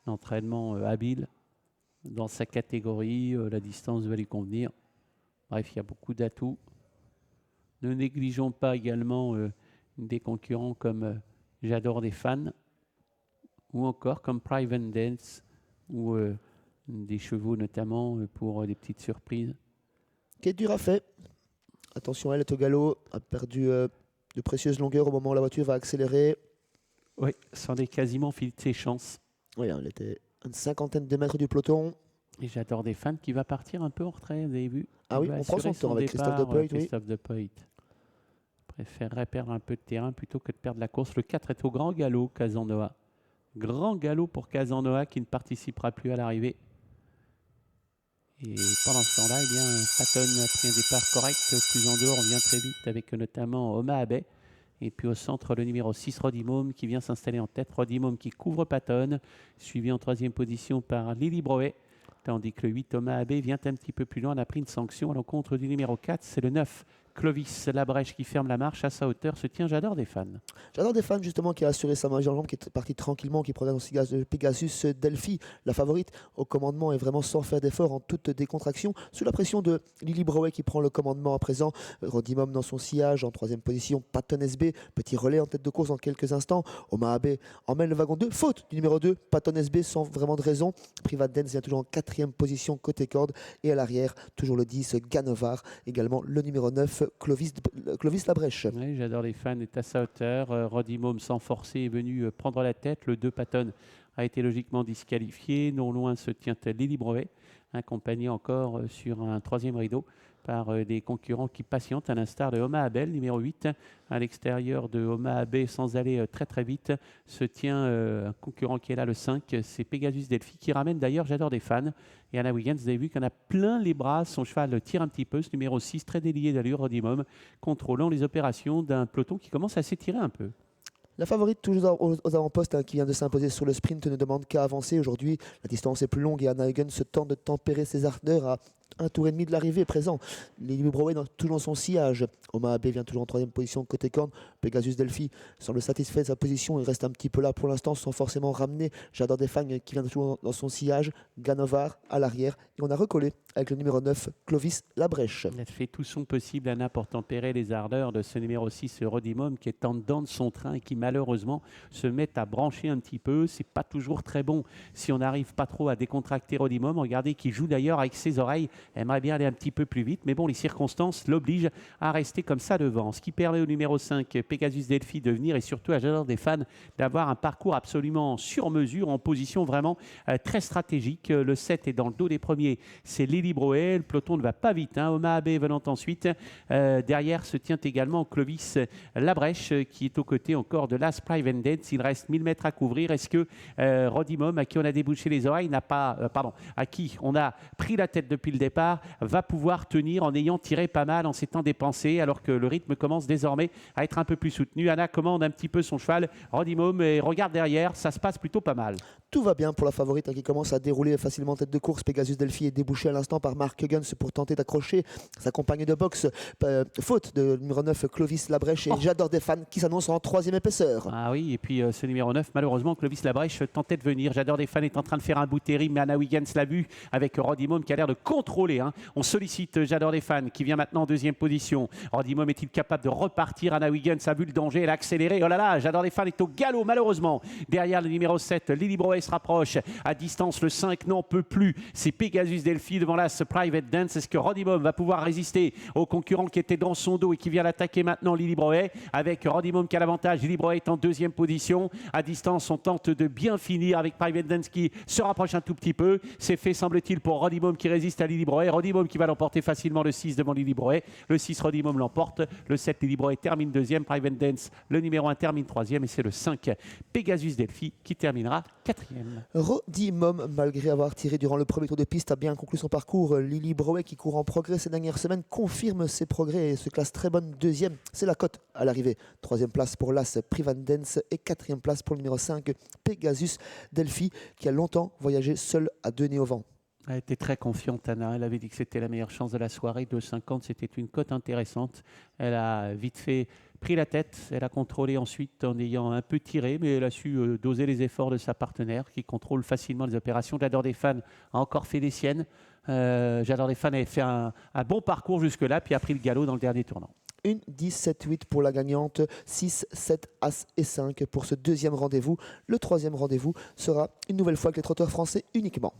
L'entraînement habile dans sa catégorie, la distance va lui convenir. Bref, il y a beaucoup d'atouts. Ne négligeons pas également des concurrents comme J'adore des fans ou encore comme Private Dance ou des chevaux notamment pour des petites surprises. Quête dur à fait. Attention, elle est au galop, a perdu de précieuses longueurs au moment où la voiture va accélérer. Oui, c'en est quasiment fini de ses chances. Oui, elle était à une cinquantaine de mètres du peloton. Et J'adore des fans qui va partir un peu en retrait, vous avez vu? Ah oui, on prend son temps avec Christophe Depoit. Oui. Christophe Depoit préférerait perdre un peu de terrain plutôt que de perdre la course. Le 4 est au grand galop, Casanova. Grand galop pour Casanova qui ne participera plus à l'arrivée. Et pendant ce temps-là, eh bien, Patton a pris un départ correct. Plus en dehors, on vient très vite avec notamment Oma Abbey. Et puis au centre, le numéro 6, Rodimome, qui vient s'installer en tête. Rodimome qui couvre Patton, suivi en troisième position par Lily Broet. Tandis que le 8, Thomas Abbé, vient un petit peu plus loin. On a pris une sanction à l'encontre du numéro 4. C'est le 9, Clovis Labrèche, qui ferme la marche. À sa hauteur se tient J'adore des fans. J'adore des fans justement qui a assuré sa majeure jambe, qui est parti tranquillement, qui prenait dans Pegasus Delphi, la favorite au commandement et vraiment sans faire d'effort, en toute décontraction, sous la pression de Lily Broet qui prend le commandement à présent. Rodimum dans son sillage en troisième position, Patton SB, petit relais en tête de course dans quelques instants. Oma Abbé emmène le wagon 2, faute du numéro 2, Patton SB sans vraiment de raison. Private Dance vient toujours en quatrième position côté corde et à l'arrière, toujours le 10, Ganovar, également le numéro 9, Clovis Labrèche. Oui, J'adore les fans est à sa hauteur. Rodimome sans forcer est venu prendre la tête. Le 2, Patton, a été logiquement disqualifié. Non loin se tient Lily Broet, accompagné encore sur un troisième rideau par des concurrents qui patientent, à l'instar de Oma Abel, numéro 8. À l'extérieur de Oma Abbé, sans aller très très vite, se tient un concurrent qui est là, le 5, c'est Pegasus Delphi, qui ramène d'ailleurs J'adore des fans. Et Anna Wiggins, vous avez vu qu'on a plein les bras, son cheval tire un petit peu, ce numéro 6, très délié d'allure, Rodimum, contrôlant les opérations d'un peloton qui commence à s'étirer un peu. La favorite, toujours aux avant-postes, qui vient de s'imposer sur le sprint, ne demande qu'à avancer. Aujourd'hui, la distance est plus longue et Anna Huygens se tente de tempérer ses ardeurs à un tour et demi de l'arrivée présent. Lily Broet toujours dans son sillage. Oma Abbé vient toujours en troisième position côté corne. Pegasus Delphi semble satisfait de sa position. Il reste un petit peu là pour l'instant sans forcément ramener J'adore des fans qui vient toujours dans son sillage. Ganovar à l'arrière. Et on a recollé avec le numéro 9, Clovis Labrèche. Elle fait tout son possible, Anna, pour tempérer les ardeurs de ce numéro 6, Rodimum, qui est en dedans de son train et qui malheureusement se met à brancher un petit peu. C'est pas toujours très bon si on n'arrive pas trop à décontracter Rodimum. Regardez qu'il joue d'ailleurs avec ses oreilles. Aimerait bien aller un petit peu plus vite, mais bon, les circonstances l'obligent à rester comme ça devant. Ce qui permet au numéro 5, Pegasus Delphi, de venir et surtout à J'adore des fans d'avoir un parcours absolument sur mesure, en position vraiment très stratégique. Le 7 est dans le dos des premiers, c'est Lily Broet. Le peloton ne va pas vite. Oma Abbé venant ensuite. Derrière se tient également Clovis Labrèche, qui est aux côtés encore de l'As Private Dance. Il reste 1000 mètres à couvrir. Est-ce que Rodimum, à qui on a débouché les oreilles, à qui on a pris la tête depuis le départ, va pouvoir tenir en ayant tiré pas mal, en s'étant dépensé, alors que le rythme commence désormais à être un peu plus soutenu. Anna commande un petit peu son cheval, Rodimum, et regarde derrière, ça se passe plutôt pas mal. Tout va bien pour la favorite qui commence à dérouler facilement en tête de course. Pegasus Delphi est débouché à l'instant par Mark Huggins pour tenter d'accrocher sa compagne de boxe. Faute de numéro 9, Clovis Labrèche, et J'adore des fans qui s'annonce en troisième épaisseur. Ah oui, et puis ce numéro 9, malheureusement, Clovis Labrèche tentait de venir. J'adore des fans, est en train de faire un bout terrible, mais Anna Wiggins l'a vu avec Rodimum qui a l'air de contrôler. On sollicite J'adore des fans qui vient maintenant en deuxième position. Rodimum est-il capable de repartir? Anna Wiggins a vu le danger, elle a accéléré. Oh là là, J'adore des fans est au galop, malheureusement. Derrière le numéro 7, Lily Broet se rapproche. À distance, le 5 n'en peut plus. C'est Pegasus Delphi devant l'As Private Dance. Est-ce que Rodimum va pouvoir résister au concurrent qui était dans son dos et qui vient l'attaquer maintenant, Lily Broet, avec Rodimum qui a l'avantage. Lily Broet est en deuxième position. À distance, on tente de bien finir avec Private Dance qui se rapproche un tout petit peu. C'est fait, semble-t-il, pour Rodimum qui résiste à Lily Broet. Rodimum qui va l'emporter facilement, le 6 devant Lily Broet. Le 6, Rodimum l'emporte. Le 7, Lily Broet termine deuxième. Private Dance, le numéro 1, termine troisième. Et c'est le 5, Pegasus Delphi, qui terminera quatrième. Rodimum, malgré avoir tiré durant le premier tour de piste, a bien conclu son parcours. Lily Broet, qui court en progrès ces dernières semaines, confirme ses progrès et se classe très bonne deuxième. C'est la cote à l'arrivée. Troisième place pour l'As Private Dance et quatrième place pour le numéro 5, Pegasus Delphi, qui a longtemps voyagé seul à deux nez au vent. Elle était très confiante, Anna. Elle avait dit que c'était la meilleure chance de la soirée. 2,50, c'était une cote intéressante. Elle a vite fait pris la tête. Elle a contrôlé ensuite en ayant un peu tiré, mais elle a su doser les efforts de sa partenaire qui contrôle facilement les opérations. J'adore des fans, a encore fait des siennes. J'adore des fans, avait fait un bon parcours jusque-là, puis a pris le galop dans le dernier tournant. 1, 10, 7, 8 pour la gagnante, 6, 7, As et 5 pour ce deuxième rendez-vous. Le troisième rendez-vous sera une nouvelle fois avec les trotteurs français uniquement.